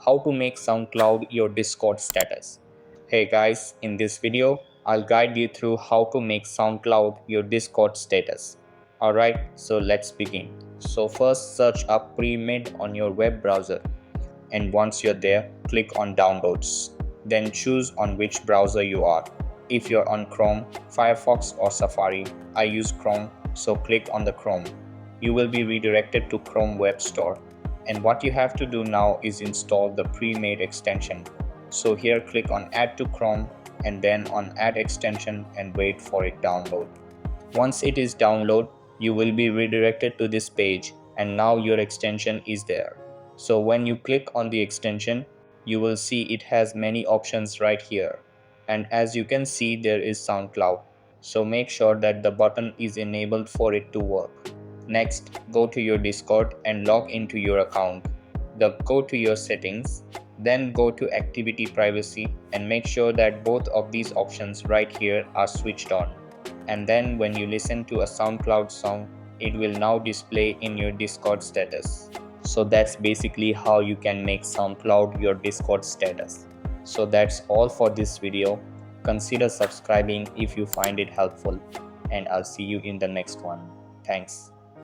how to make SoundCloud your Discord status. Hey guys, in this video, I'll guide you through how to make SoundCloud your Discord status. Alright, so let's begin. So first search up pre-made on your web browser, and once you're there, click on downloads. Then choose on which browser you are. If you're on Chrome, Firefox or Safari, I use Chrome, so click on the Chrome. You will be redirected to Chrome Web Store, and what you have to do now is install the pre-made extension. So here click on Add to Chrome and then on Add extension and wait for it download. Once it is download, you will be redirected to this page and now your extension is there. So when you click on the extension, you will see it has many options right here. And as you can see, there is SoundCloud. So make sure that the button is enabled for it to work. Next, go to your Discord and log into your account. Go to your settings, then go to activity privacy and make sure that both of these options right here are switched on. And then when you listen to a SoundCloud song, it will now display in your Discord status. So that's basically how you can make SoundCloud your Discord status. So that's all for this video. Consider subscribing if you find it helpful, and I'll see you in the next one. Thanks.